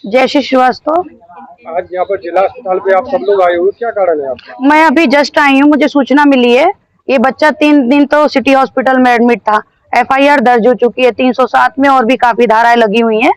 जय श्री श्रीवास्तव। आज यहाँ पर जिला अस्पताल पे आप सब लोग आए हुए, क्या कारण है आपका? मैं अभी जस्ट आई हूँ, मुझे सूचना मिली है। ये बच्चा 3 दिन तो सिटी हॉस्पिटल में एडमिट था। FIR दर्ज हो चुकी है 307 में, और भी काफी धाराएं लगी हुई हैं।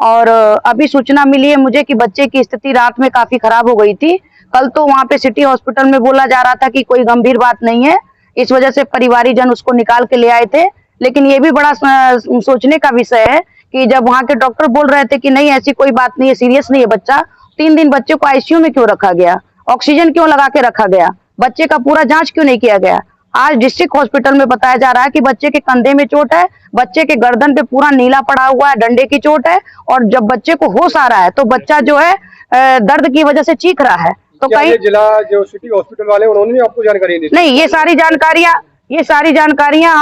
और अभी सूचना मिली है मुझे कि बच्चे की स्थिति रात में काफी खराब हो गई थी। कल तो वहाँ पे सिटी हॉस्पिटल में बोला जा रहा था कि कोई गंभीर बात नहीं है, इस वजह से परिवारीजन उसको निकाल के ले आए थे। लेकिन ये भी बड़ा सोचने का विषय है कि जब वहाँ के डॉक्टर बोल रहे थे कि नहीं ऐसी कोई बात नहीं है, सीरियस नहीं है बच्चा, 3 दिन बच्चे को ICU में क्यों रखा गया, ऑक्सीजन क्यों लगा के रखा गया, बच्चे का पूरा जांच क्यों नहीं किया गया। आज डिस्ट्रिक्ट हॉस्पिटल में बताया जा रहा है कि बच्चे के कंधे में चोट है, बच्चे के गर्दन पे पूरा नीला पड़ा हुआ है, डंडे की चोट है, और जब बच्चे को होश आ रहा है तो बच्चा जो है दर्द की वजह से चीख रहा है। तो कहीं जिला जो सिटी हॉस्पिटल वाले उन्होंने भी आपको जानकारी दी? नहीं, ये सारी जानकारियां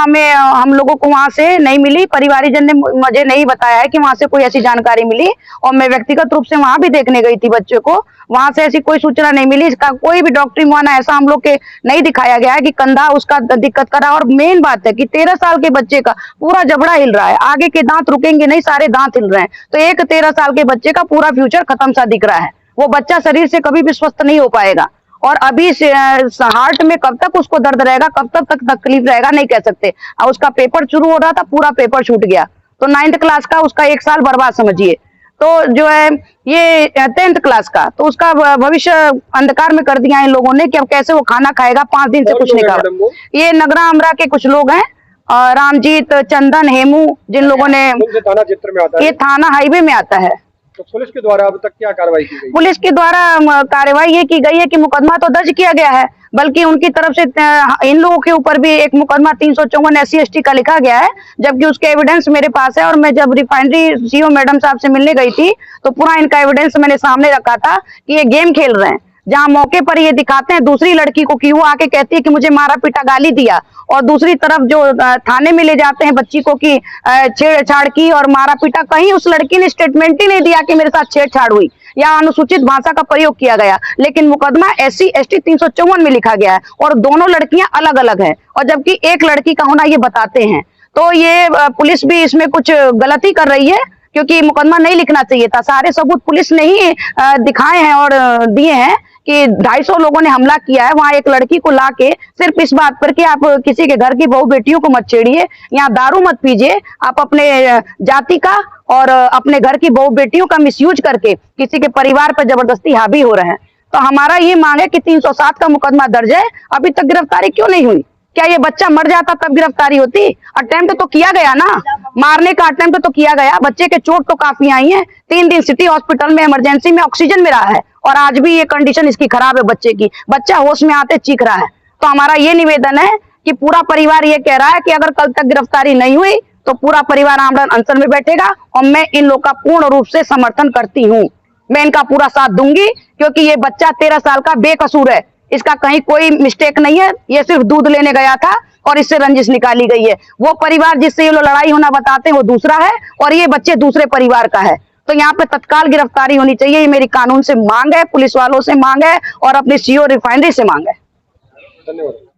हम लोगों को वहां से नहीं मिली। परिवारीजन ने मुझे नहीं बताया है कि वहां से कोई ऐसी जानकारी मिली, और मैं व्यक्तिगत रूप से वहां भी देखने गई थी बच्चे को, वहां से ऐसी कोई सूचना नहीं मिली। इसका कोई भी डॉक्टरी मुआयना ऐसा हम लोग के नहीं दिखाया गया है कि कंधा उसका दिक्कत कर रहा है। और मेन बात है कि 13 साल के बच्चे का पूरा जबड़ा हिल रहा है, आगे के दांत रुकेंगे नहीं, सारे दांत हिल रहे हैं। तो एक 13 साल के बच्चे का पूरा फ्यूचर खत्म सा दिख रहा है। वो बच्चा शरीर से कभी भी स्वस्थ नहीं हो पाएगा, और अभी हार्ट में कब तक उसको दर्द रहेगा, कब तक तकलीफ रहेगा, नहीं कह सकते। और उसका पेपर शुरू हो रहा था, पूरा पेपर छूट गया, तो 9th क्लास का उसका 1 साल बर्बाद समझिए। तो जो है ये 10th क्लास का, तो उसका भविष्य अंधकार में कर दिया इन लोगों ने कि अब कैसे वो खाना खाएगा। 5 दिन से कुछ नहीं खा। ये नगरा अमरा के कुछ लोग हैं, रामजीत, चंदन, हेमू, जिन लोगों ने। थाना क्षेत्र में आता है? ये थाना हाईवे में आता है। तो पुलिस के द्वारा अब तक क्या कार्रवाई की गई? पुलिस के द्वारा कार्रवाई ये की गई है कि मुकदमा तो दर्ज किया गया है, बल्कि उनकी तरफ से इन लोगों के ऊपर भी एक मुकदमा 354 SC/ST का लिखा गया है, जबकि उसके एविडेंस मेरे पास है। और मैं जब रिफाइनरी CO मैडम साहब से मिलने गई थी तो पूरा इनका एविडेंस मैंने सामने रखा था कि ये गेम खेल रहे हैं। जहाँ मौके पर ये दिखाते हैं दूसरी लड़की को कि वो आके कहती है कि मुझे मारा पीटा, गाली दिया, और दूसरी तरफ जो थाने में ले जाते हैं बच्ची को कि छेड़छाड़ की और मारा पीटा, कहीं उस लड़की ने स्टेटमेंट ही नहीं दिया कि मेरे साथ छेड़छाड़ हुई या अनुसूचित भाषा का प्रयोग किया गया। लेकिन मुकदमा SC/ST 354 में लिखा गया है, और दोनों लड़कियां अलग अलग है, और जबकि एक लड़की का होना ये बताते हैं। तो ये पुलिस भी इसमें कुछ गलती कर रही है, क्योंकि मुकदमा नहीं लिखना चाहिए था। सारे सबूत पुलिस ने ही दिखाए हैं और दिए हैं कि 250 लोगों ने हमला किया है। वहां एक लड़की को लाके सिर्फ इस बात पर कि आप किसी के घर की बहू बेटियों को मत छेड़िए, यहाँ दारू मत पीजिए, आप अपने जाति का और अपने घर की बहू बेटियों का मिसयूज करके किसी के परिवार पर जबरदस्ती हावी हो रहे हैं। तो हमारा ये मांग है कि 307 का मुकदमा दर्ज है, अभी तक गिरफ्तारी क्यों नहीं हुई? क्या ये बच्चा मर जाता तब गिरफ्तारी होती? अटेम्प्ट तो किया गया ना, मारने का अटेम्प्ट तो किया गया। बच्चे के चोट तो काफी आई है, 3 दिन सिटी हॉस्पिटल में इमरजेंसी में ऑक्सीजन में रहा है, और आज भी ये कंडीशन इसकी खराब है बच्चे की। बच्चा होश में आते चीख रहा है। तो हमारा ये निवेदन है कि पूरा परिवार ये कह रहा है कि अगर कल तक गिरफ्तारी नहीं हुई तो पूरा परिवार आमरण अनशन में बैठेगा, और मैं इन लोग का पूर्ण रूप से समर्थन करती हूँ। मैं इनका पूरा साथ दूंगी, क्योंकि ये बच्चा 13 साल का बेकसूर है, इसका कहीं कोई मिस्टेक नहीं है। ये सिर्फ दूध लेने गया था और इससे रंजिश निकाली गई है। वो परिवार जिससे ये लोग लड़ाई होना बताते हैं वो दूसरा है, और ये बच्चे दूसरे परिवार का है। तो यहाँ पे तत्काल गिरफ्तारी होनी चाहिए, ये मेरी कानून से मांग है, पुलिस वालों से मांग है, और अपनी CO रिफाइनरी से मांग है। धन्यवाद।